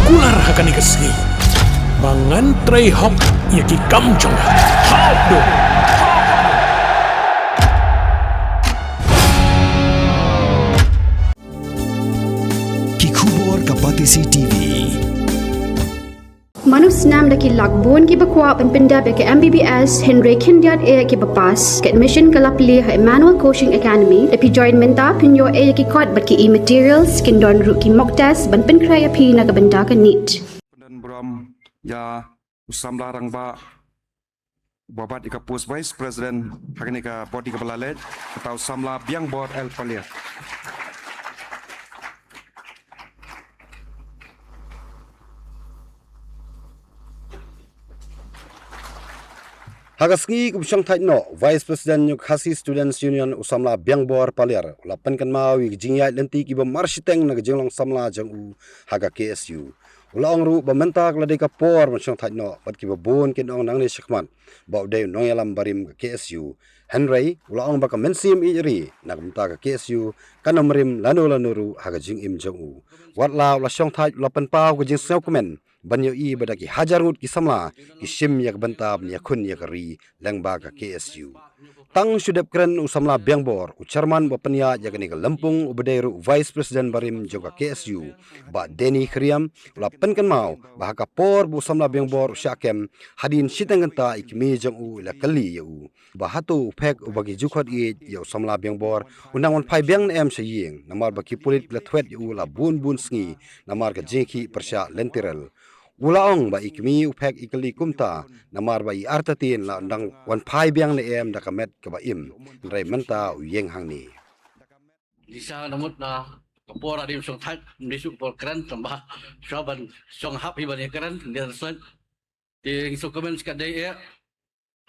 kular hakan ikasni. Bangan tray hok yaki kamjong. Hok do. Kikubor Kapatisi TV. Manus nam daki lakbon ki bakwa penpinda beke MBBS Henry Kindiat e ki bapas ke admission kalapli ha Emmanuel Coaching Academy epi join menta pinyo e ki kod bat ki e-materials kindon ru ki mock test ban penkrai api na kabenda ka NEET. Dan Bram ya usam larang ba babat ika post vice president hakni ka body kepala led atau samla biang board el palia. Hagasngi kubsyang no Vice President Nyuk Hasi Students Union usamla biangbor paliar lapan kan mawi jingyai lenti ki ba marshiteng na jinglong samla jang u haga KSU ulaong ru ba mentak ladai ka por masyang no bat ki ba bon kin ong nang ni shikman ba udai nong yalam barim ka KSU Henry ulaong ba ka mensim iri na kumta ka KSU kanomrim lanu ru haga jing im jang u watla la syang thai lapan pau ka jing sel komen banyo i badaki hajar ngut ki samla ki shim yak bantab yak khun yak ri lengba ka KSU tang sudep kren usamla biangbor ucarman bapanya yakni ka Lampung ubadairu vice president barim juga KSU ba Denny Kriam la penkan mau ba ka por bu samla biangbor syakem hadin sitanganta ikmi jang u la kali yu ba hatu phek ubagi jukhot i yo samla biangbor unang on phai biang em saying namar ba ki pulit la thwet yu la bun sngi namar ka jeki persya lentiral Ulaong ba ikmi upek ikali kumta namar ba i artatin la ndang wan phai biang le em da kamet ka ba im rai menta uyeng hang ni Lisa namut na kapora di song thak di por kran tambah shaban song hap hi bani kran dia result di so komen skadai e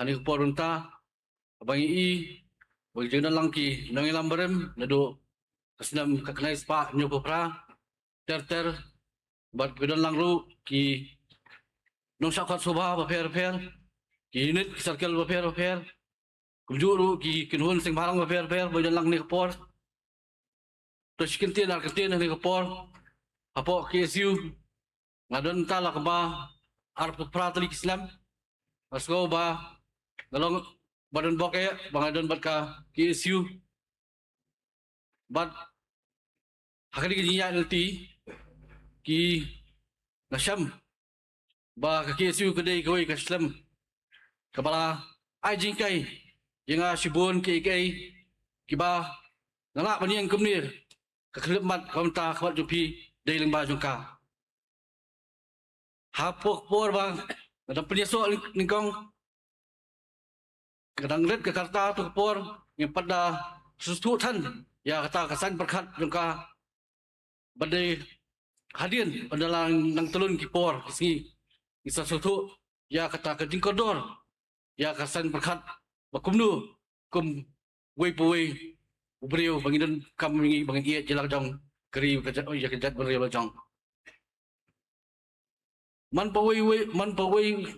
ani porunta abang i bagi jena langki nang ilam berem nado kasnam kaknai spa nyupra ter bat kedon langru ki nong sakat soba ba fer ki unit circle ba fer kumjuru ki kinhun sing barang ba fer bo lang ni kapor to sikintin ar kintin ni kapor apo KSU ngadon tala ka ba ar pratali Islam asko ba dalong badon boke bangadon bat ka KSU bat hakali ginya nanti ki nasyam ba ka KSU kadai kawai ka Islam kapala ay jingkay yang sibun ki ba nala baniang kumnir kaklemat kamta kawat jupi dai lengba jungka hapok por bang kadang penyeso lingkong kadang red ke karta tu por yang pada susutan ya kata kesan berkat jungka badai hadian adalah nang telun kipor kisi isa sutu ya kata ke jingkodor ya kasan berkat bakumnu kum wei puwei ubriu bangidon kam ngi bangi iya jelak jong keri kejat ya kejat beriu jong man pawei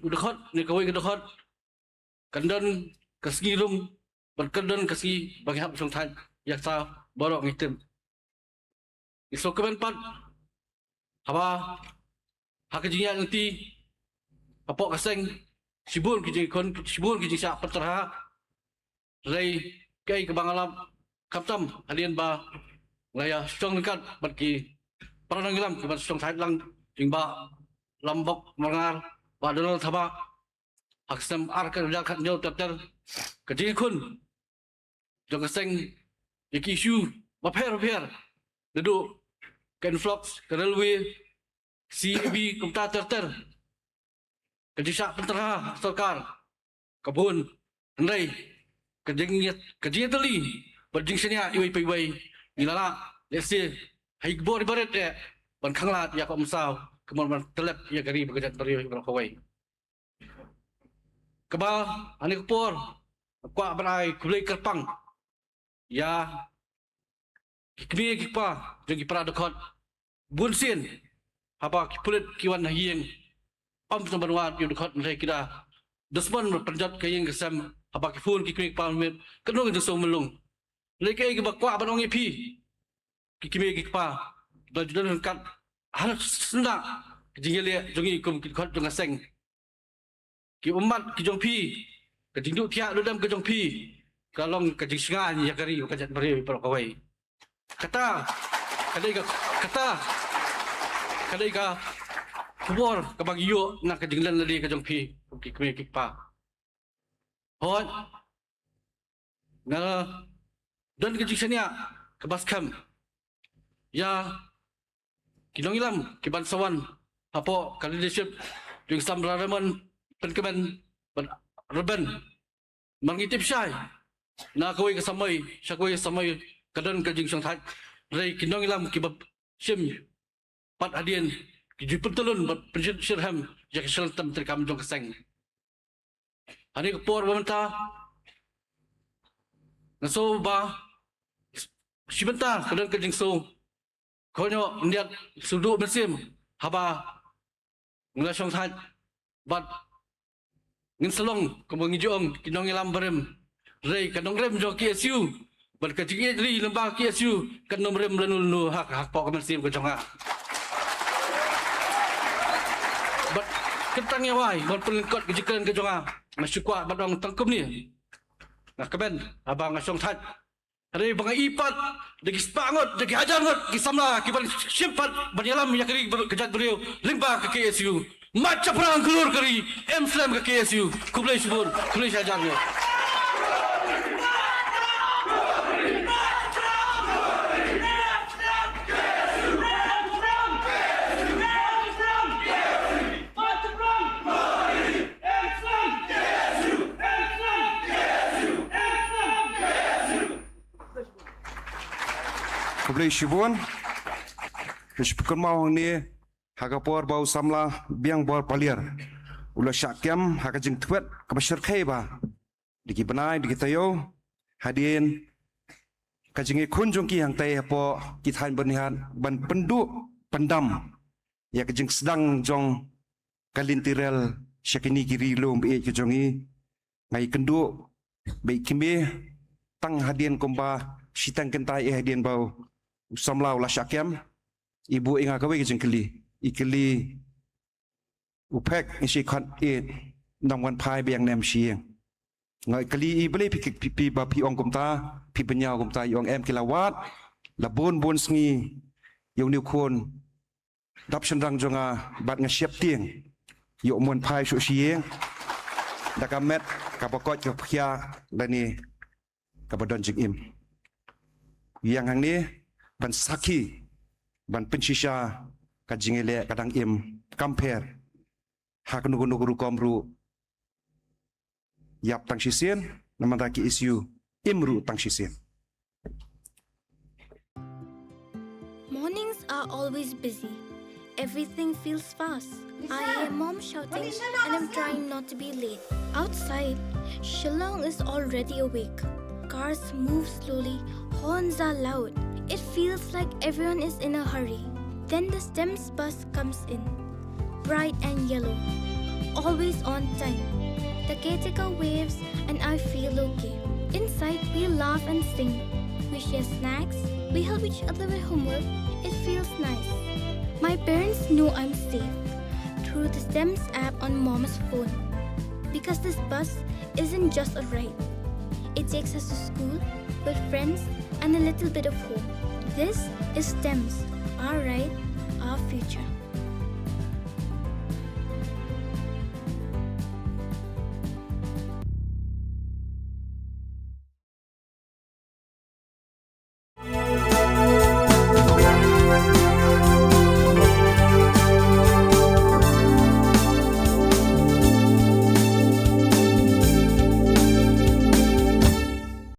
udkhot ni kawei kedkhot kandan kasgi rum berkandan kasgi bagi hab song than ya sa borok ngitem iso kemen pat haba hakajinya nanti apa kaseng sibun kiji sa peterha rai kai kebangalam kaptam alien ba laya strong dekat bagi paranang gilam keban strong side lang jingba lambok mangar padano thaba aksam arkan jakat nyo tapter kaji kun jong kaseng ikishu ba pher dedu Kenflux, Kerelwi, CAB, Kumta Terter, Kejisa Penterha, Sarkar, Kabun, Andai, Kejing Tali, Berjing Senia, Iwai, Nilala, let's say, Haigbor Baret, Ban Kanglat, Yakom Sao, Kemudian Telep, Yakari, Bekerja Tari, Berakawai. Kebal, Anikpor, Kuak Berai, Kulai Kerpang, Ya, Kami kipa jangan kipra dekat bunsin apa kipulit kiwan hieng am samban wat yu dekat mereka kita desman penjat kayeng kesam apa kifun kikmi palmet kenung de so melung leke ke bakwa banong ipi kikmi kipa bajudan kat harus senda kejingile jongi kum kikot jong aseng. Ki umat ki jong pi, kejing du tiak dudam ke jong pi. Kalong kejing singan ya kari kajat beri pro kawai. Kata kadai ka kubor ka bagyo na kajinglan ladi ka jong pi ki kmi ki pa. Hot na don kejing sania ke baskam. Ya kilong ilam ki bansawan apo ka leadership jong samraman penkemen Ruben mangitip syai na kawai kasamay siya kawai kasamay kadon kajing siyang tat ray kinong ilam kibab sim pat adien kijupun tulun bat penjit sirham jak sheltam terkam jong keseng ani kapor bamenta naso ba sibenta kadon kajing so konyo niat sudu bersim haba ngla siyang tat bat ngin salong kumbang ijoong kinong ilam barem ray kanong rem jo KSU berkajing li lembah KSU kanong rem lanulu hak pok kemersim ko jonga bat kentang yawai bat pelengkot kejikan ke jonga masyukwa bat orang tangkum ni nak keben abang asong tat ray bang ipat degi spangot degi hajar ngot ki samla ki bal simpat banyalam yakri kejat beliau lembah ke KSU macam perang keluar kari M-Slam ke KSU kublai subur kublai sajarnya kublai subur Kepekun mau ni Hagapor bau samla biang bor paliar. Ula syakiam hakajing tuat kemasir ba. Diki benai diki tayo hadien kajingi kunjung ki hang tay apo kithan bernihan ban pendu pendam ya kajing sedang jong kalintirel syakini kiri lom be kejongi ngai kendu be kimbe tang hadien komba sitang kentai hadien bau samla ula syakiam ibu inga kawe kajing keli ikeli upek isi khat nang wan phai biang nem sieng ngai kali i bele pi ba pi ong kum ta pi penyau kum ta yong em kilawat la bon sngi yong niu khon dap sendang jonga bat nga siap tieng yo mon phai su sieng da ka met ka bakot ka phia dani ka badon jing im yang hang ni ban saki ban pensisha kajingele kadang im compare hak nugu komru yap tang sisien namandaki isu imru tang sisien. Mornings are always busy. Everything feels fast. I hear mom shouting and I'm trying not to be late. Outside, Shillong is already awake. Cars move slowly, horns are loud. It feels like everyone is in a hurry. Then the STEMS bus comes in, bright and yellow, always on time. The caretaker waves and I feel okay. Inside, we laugh and sing. We share snacks, we help each other with homework. It feels nice. My parents know I'm safe through the STEMS app on mom's phone. Because this bus isn't just a ride. It takes us to school, with friends, and a little bit of home. This is STEMS. Our right, our future.